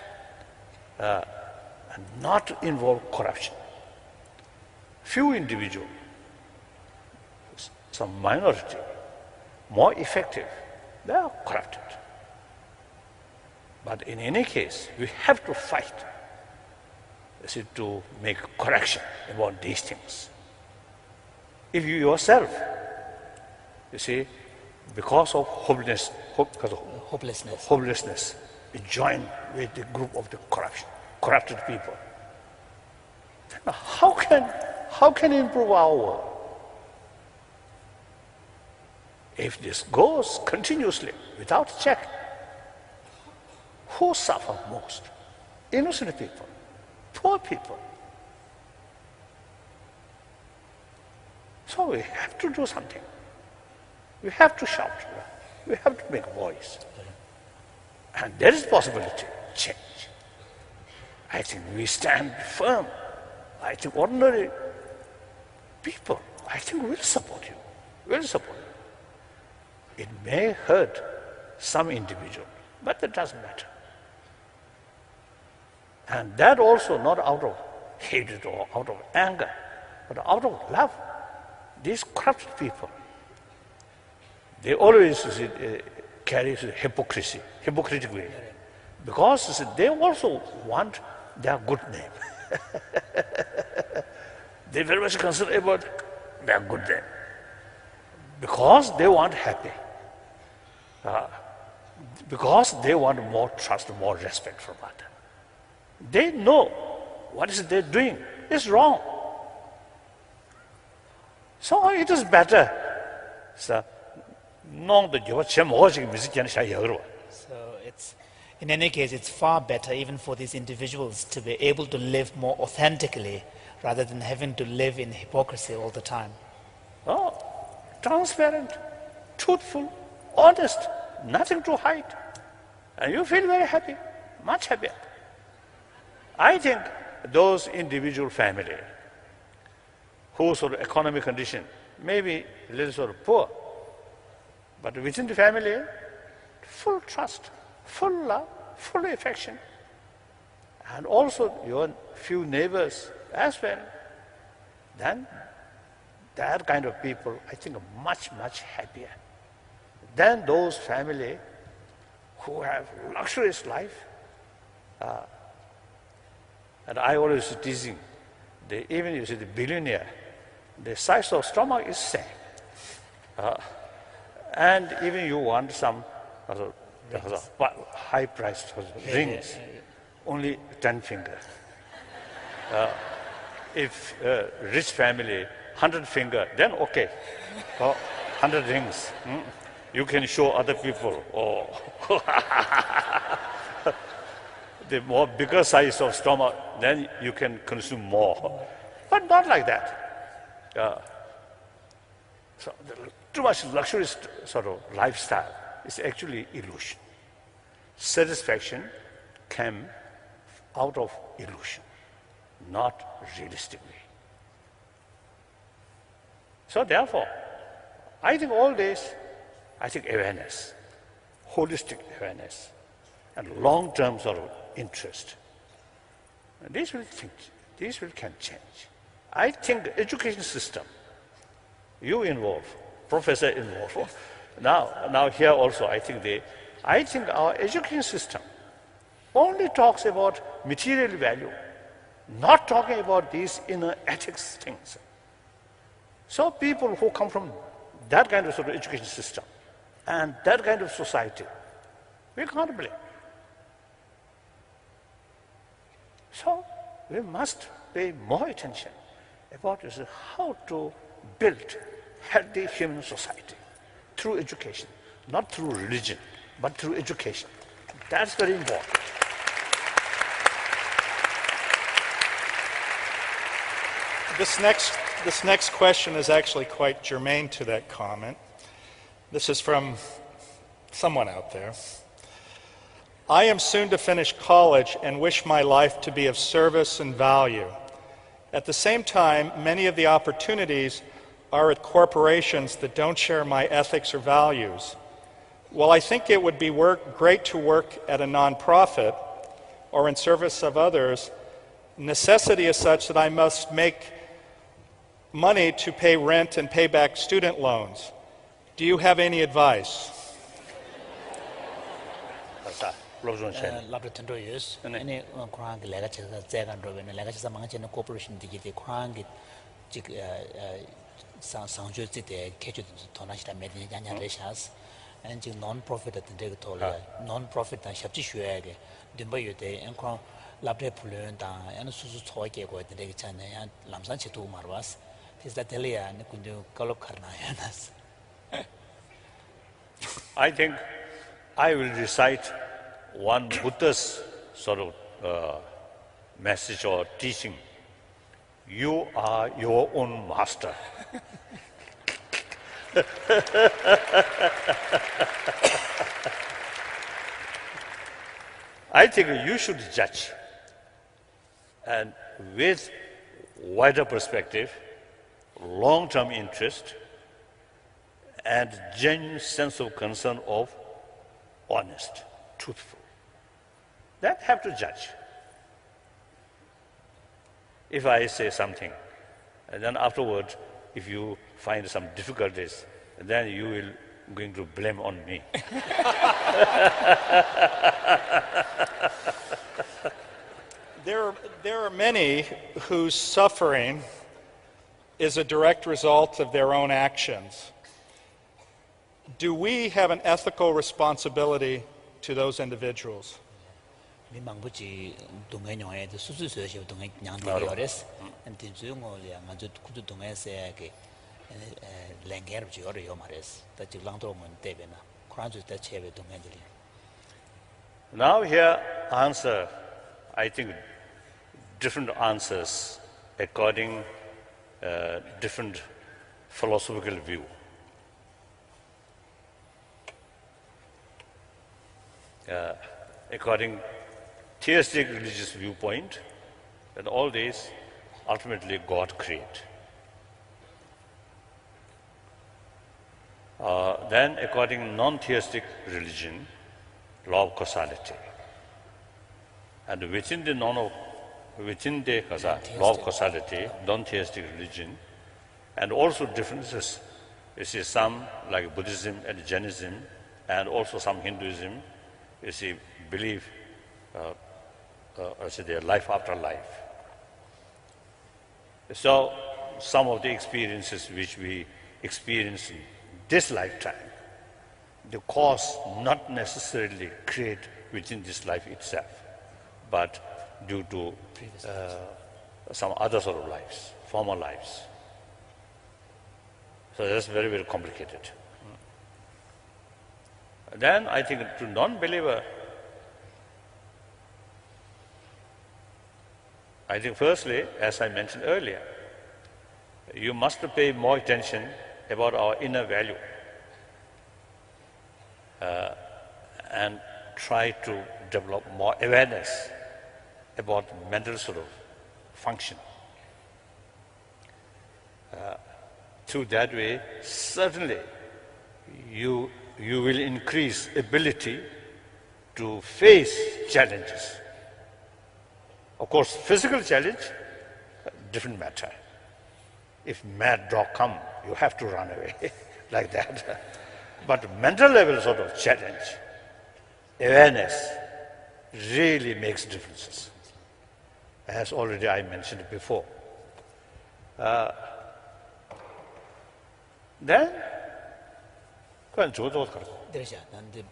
[SPEAKER 1] and not involve corruption. Few individuals, some minority, more effective, they are corrupted. But in any case, we have to fight to make correction about these things. If you yourself, you see, because of hopelessness, you join with the group of the corrupted people, then how can you improve our world? If this goes continuously without check, who suffer most? Innocent people, poor people. So we have to do something. We have to shout. We have to make a voice. And there is possibility to change. I think we stand firm. I think ordinary people, I think will support you. Will support you. It may hurt some individual, but that doesn't matter. And that also not out of hatred or out of anger, but out of love. These corrupt people, they always carry hypocritic way. Because they also want their good name. They very much concerned about they are good then. Because they want happy. Because they want more trust, more respect from others. They know what is they're doing is wrong. So it is better. So
[SPEAKER 3] it's, in any case, it's far better even for these individuals to be able to live more authentically rather than having to live in hypocrisy all the time.
[SPEAKER 1] Oh, transparent, truthful, honest, nothing to hide. And you feel very happy, much happier. I think those individual family whose sort of economic condition may be a little sort of poor, but within the family, full trust, full love, full affection, and also your few neighbors as well, then that kind of people, I think, are much, much happier than those family who have luxurious life. And I always teasing, even you see the billionaire, the size of stomach is same. And even you want some high-priced rings, only 10 finger. If rich family, 100 finger, then okay. 100 rings. You can show other people. Oh. The more bigger size of stomach, then you can consume more. But not like that. So too much luxurious sort of lifestyle is actually illusion. Satisfaction came out of illusion, not realistically. So therefore, I think all this, I think awareness, holistic awareness, and long-term sort of interest, these can change. I think the education system, you involve, professor involved. Now here also, I think our education system only talks about material value, not talking about these inner ethics things. So people who come from that kind of sort of education system and that kind of society, we can't blame. So we must pay more attention about how to build healthy human society through education, not through religion, but through education. That's very important.
[SPEAKER 2] This next question is actually quite germane to that comment. This is from someone out there. I am soon to finish college and wish my life to be of service and value. At the same time, many of the opportunities are at corporations that don't share my ethics or values. While I think it would be great to work at a nonprofit or in service of others, necessity is such that I must make money to pay rent and pay back student loans. Do you have any advice?
[SPEAKER 3] Laboratories, any Kurang legacy that driven legacy among the corporation to get the Kurang Sanju the Ketchu Tonashita Medina Reshas and non-profit at the Degatoria, non-profit and Shaptishuage, Dimbayute, and Kurang Labre Pulenta, and Susu Toyke with the Degatan and Lamsanchi to Marwas. Is that Elia and Kundu Kalokarnayanas?
[SPEAKER 1] I think I will recite one Buddha's sort of message or teaching. You are your own master. I think you should judge, and with wider perspective, long-term interest, and genuine sense of concern of honest, truthful. That have to judge. If I say something, and then afterwards, if you find some difficulties, then you will going to blame on me.
[SPEAKER 2] There are many whose suffering is a direct result of their own actions. Do we have an ethical responsibility to those individuals?
[SPEAKER 3] 미망부지 동행용에 수수수시 동행 양대요레스 안티주고리아 맞주 구두 동행세게 랭게르지 어려요 말레스 다지 랑도면 되베나 크란주 때 체베 동행들이.
[SPEAKER 1] Now here answer, I think different answers according different philosophical view. According theistic religious viewpoint, that all these ultimately God create. Then according non-theistic religion, law of causality. And within the law of causality, non-theistic religion, and also differences. You see some like Buddhism and Jainism, and also some Hinduism, you see believe their life after life. So some of the experiences which we experience in this lifetime, the cause not necessarily create within this life itself, but due to some other sort of lives, former lives. So that's very, very complicated. Then I think to non-believer, I think firstly, as I mentioned earlier, you must pay more attention about our inner value and try to develop more awareness about mental sort of function. Through that way, certainly you will increase ability to face challenges. Of course, physical challenge, different matter. If mad dog come, you have to run away like that. But mental level sort of challenge, awareness, really makes differences. As already I mentioned before. Then,
[SPEAKER 3] There's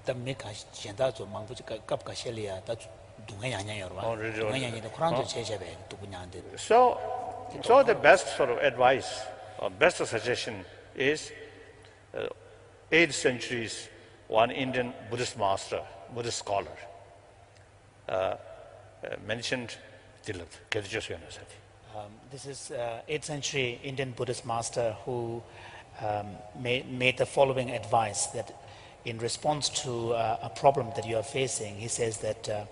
[SPEAKER 3] the make us Janda to Mambuji Kapkashelia, that's
[SPEAKER 1] So the best sort of advice or best suggestion is 8th century's one Indian Buddhist master, Buddhist scholar, mentioned
[SPEAKER 3] this is 8th century Indian Buddhist master who made the following advice that in response to a problem that you are facing, he says that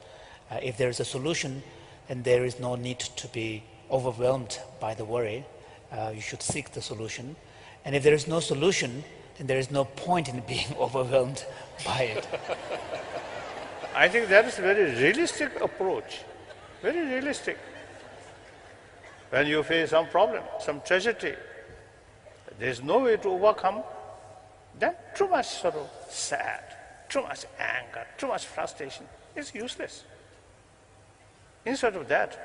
[SPEAKER 3] if there is a solution, then there is no need to be overwhelmed by the worry. You should seek the solution. And if there is no solution, then there is no point in being overwhelmed by it.
[SPEAKER 1] I think that is a very realistic approach. Very realistic. When you face some problem, some tragedy, there is no way to overcome, then too much sort of sad, too much anger, too much frustration is useless. Instead of that,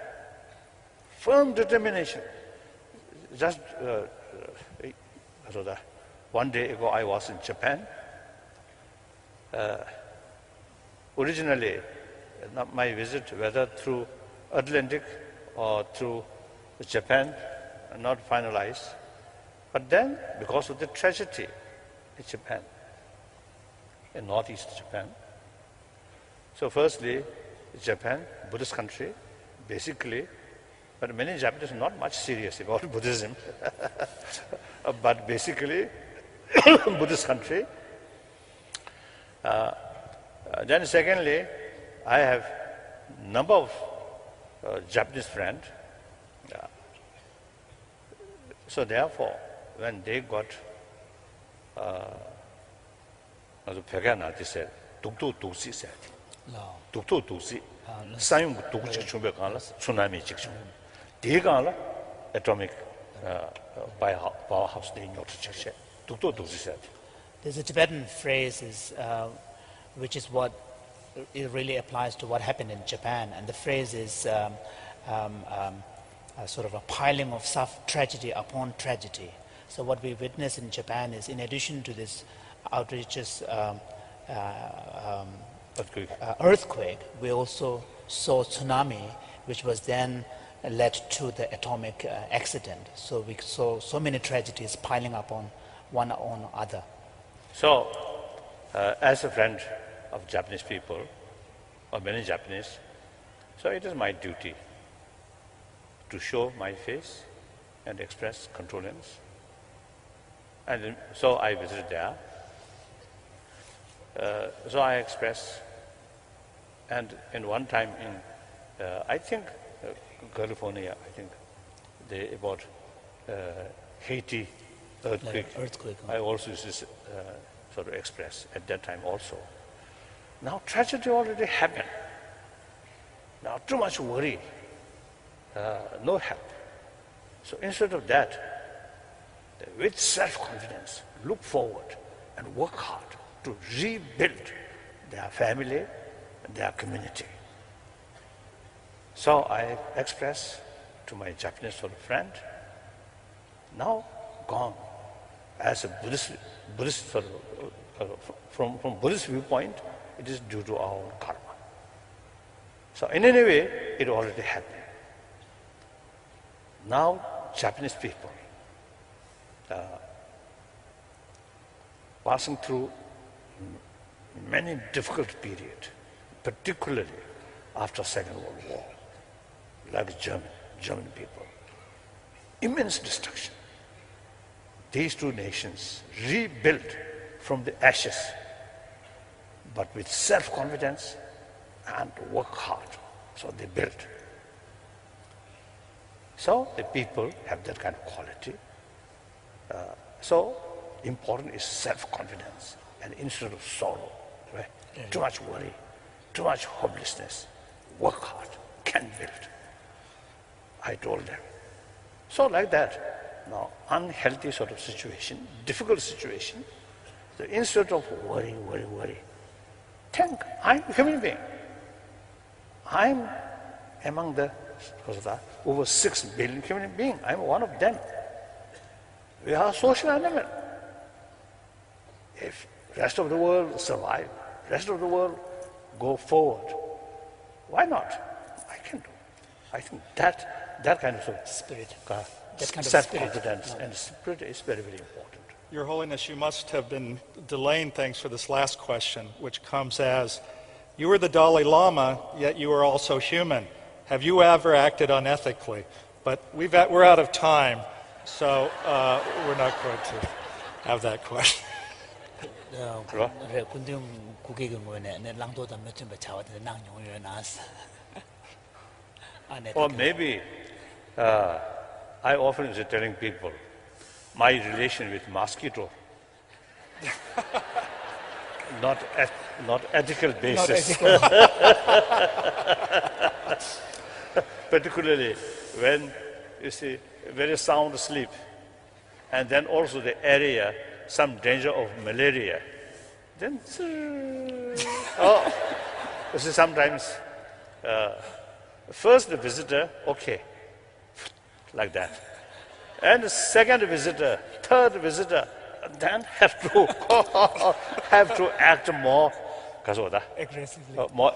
[SPEAKER 1] firm determination. Just one day ago I was in Japan. Originally, my visit, whether through Atlantic or through Japan, not finalized. But then, because of the tragedy in Japan, in northeast Japan. So firstly, Japan, Buddhist country, basically, but many Japanese are not much serious about Buddhism. But basically, Buddhist country. Then secondly, I have number of Japanese friends. So therefore, when they got they said, "Tuktu said, "Tuktu Sayung tsunami chikchum. They atomic powerhouse they not Tuktu said."
[SPEAKER 3] There's a Tibetan phrase which is what it really applies to what happened in Japan, and the phrase is sort of a piling of tragedy upon tragedy. So what we witness in Japan is, in addition to this outrageous earthquake, we also saw tsunami, which was then led to the atomic accident. So we saw so many tragedies piling up on one on other.
[SPEAKER 1] So, as a friend of Japanese people, or many Japanese, so it is my duty to show my face and express condolence. And then, so I visited there. So I express, and in one time in, I think, California, I think, about Haiti earthquake. I also used to sort of express at that time also. Now tragedy already happened. Now too much worry, no help. So instead of that, with self-confidence, look forward and work hard to rebuild their family and their community. So I express to my Japanese sort of friend, now gone. As a Buddhist sort of, from Buddhist viewpoint, it is due to our own karma. So in any way, it already happened. Now Japanese people passing through many difficult periods, particularly after Second World War, like German people. Immense destruction. These two nations rebuilt from the ashes, but with self-confidence and work hard. So they built. So the people have that kind of quality. So important is self-confidence, and instead of sorrow, right? Too much worry, too much hopelessness. Work hard, can build. I told them. So like that, now unhealthy sort of situation, difficult situation, so instead of worry, think, I'm a human being. I'm among the over 6 billion human beings. I'm one of them. We are a social animal. If rest of the world survive, rest of the world go forward, why not? I can do. I think that kind of
[SPEAKER 3] Spirit.
[SPEAKER 1] self-confidence and spirit is very, very important.
[SPEAKER 2] Your Holiness, you must have been delaying things for this last question, which comes as, you were the Dalai Lama, yet you are also human. Have you ever acted unethically? But we're out of time, so we're not going to have that question.
[SPEAKER 1] Or maybe I often is telling people my relation with mosquito, not ethical basis. Particularly when you see very sound sleep, and then also the area, some danger of malaria, then you see sometimes first the visitor, okay, like that, and the second visitor, third visitor, then have to act more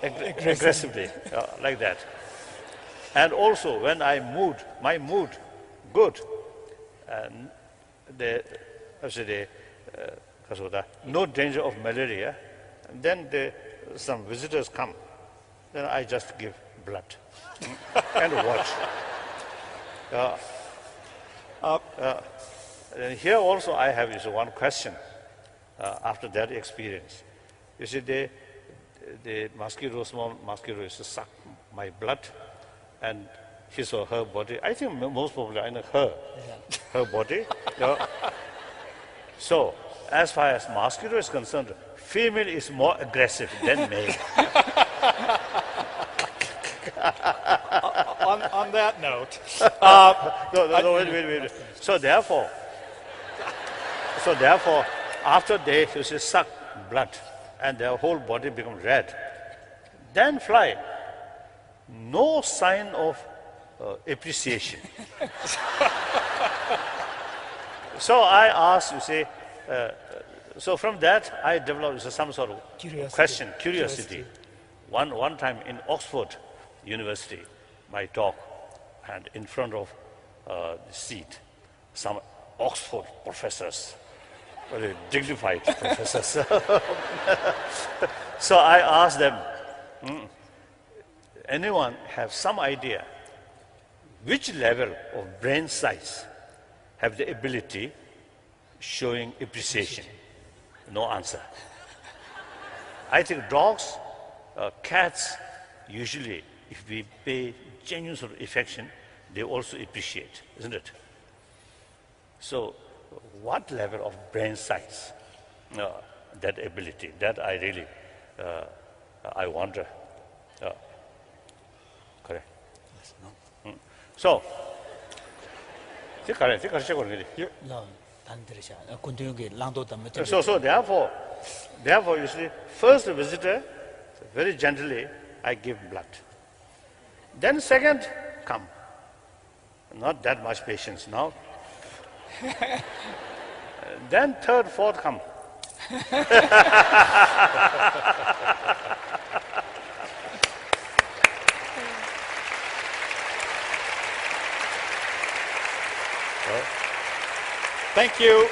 [SPEAKER 1] aggressively, like that. And also when my mood good, and no danger of malaria, and then some visitors come, then I just give blood and watch. And here also I have is one question after that experience. You see, the small mosquito is to suck my blood and his or her body. I think most probably I know her body. So as far as mosquito is concerned, female is more aggressive than male.
[SPEAKER 2] On that note,
[SPEAKER 1] wait. So therefore, after they suck blood and their whole body becomes red, then fly. No sign of appreciation. So I asked, you see, so from that I developed some sort of curiosity. One time in Oxford University, my talk, and in front of the seat, some Oxford professors, very dignified professors. So I asked them, anyone have some idea which level of brain size have the ability showing appreciation? No answer. I think dogs, cats, usually, if we pay genuine sort of affection, they also appreciate, isn't it? So, what level of brain size, that ability, that I really, I wonder. Correct. So, so therefore, you see, first visitor, very gently, I give blood. Then second, come. Not that much patience now. Then third, fourth, come.
[SPEAKER 2] Thank you,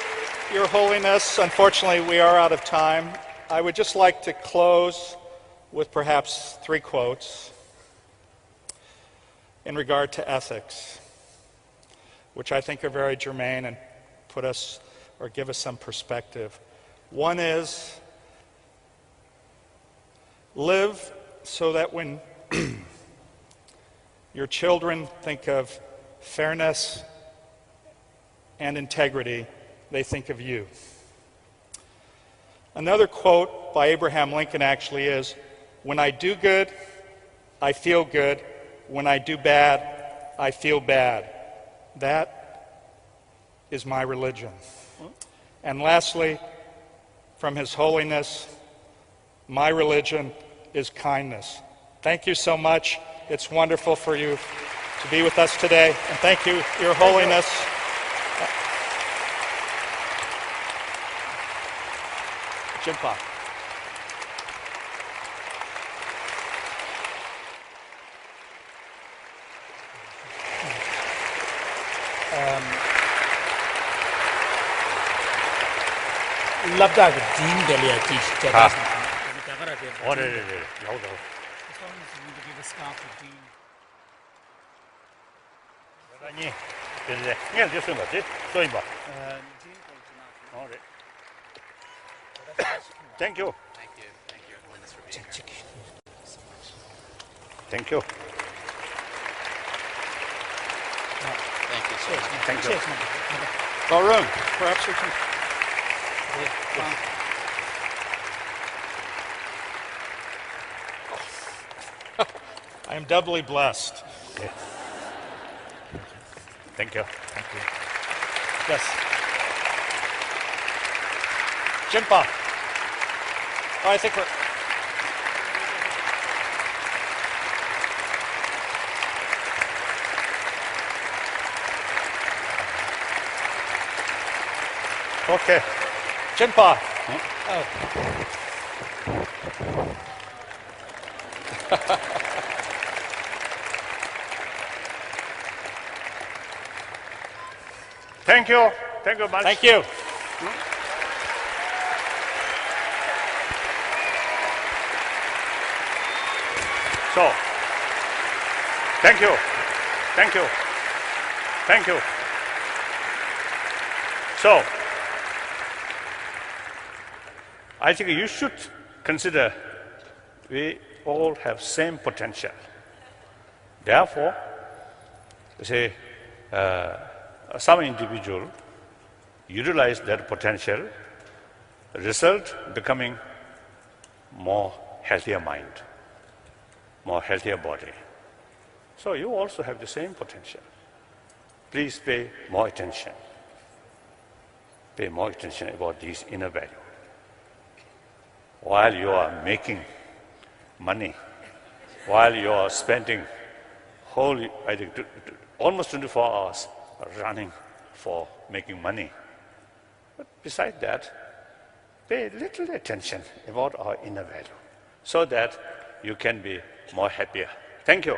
[SPEAKER 2] Your Holiness. Unfortunately, we are out of time. I would just like to close with perhaps 3 quotes in regard to ethics, which I think are very germane and put us or give us some perspective. One is, live so that when your children think of fairness and integrity, they think of you. Another quote by Abraham Lincoln actually is, when I do good, I feel good. When I do bad, I feel bad. That is my religion. And lastly, from His Holiness, my religion is kindness. Thank you so much. It's wonderful for you to be with us today. And thank you, Your Holiness. Jinpa.
[SPEAKER 3] Labda Dean Delia teach Japan.
[SPEAKER 1] Thank you.
[SPEAKER 4] Thank you. Thank you, Your Holiness, for being here.
[SPEAKER 1] Thank you.
[SPEAKER 4] Thank you so much.
[SPEAKER 1] Thank you.
[SPEAKER 2] Varun, perhaps we can... I am doubly blessed.
[SPEAKER 1] Okay. Thank you.
[SPEAKER 2] Thank you. Yes. Jinpa. Oh, I think we're...
[SPEAKER 1] Okay.
[SPEAKER 2] Jinpa.
[SPEAKER 1] Thank you. Thank you much.
[SPEAKER 2] Thank you.
[SPEAKER 1] So, thank you. Thank you. Thank you. So, I think you should consider we all have same potential. Therefore, say, some individual utilize that potential, result becoming more healthier mind, more healthier body. So you also have the same potential. Please pay more attention. Pay more attention about these inner value. While you are making money, while you are spending I think, almost 24 hours running for making money. But besides that, pay little attention about our inner value so that you can be more happier. Thank you.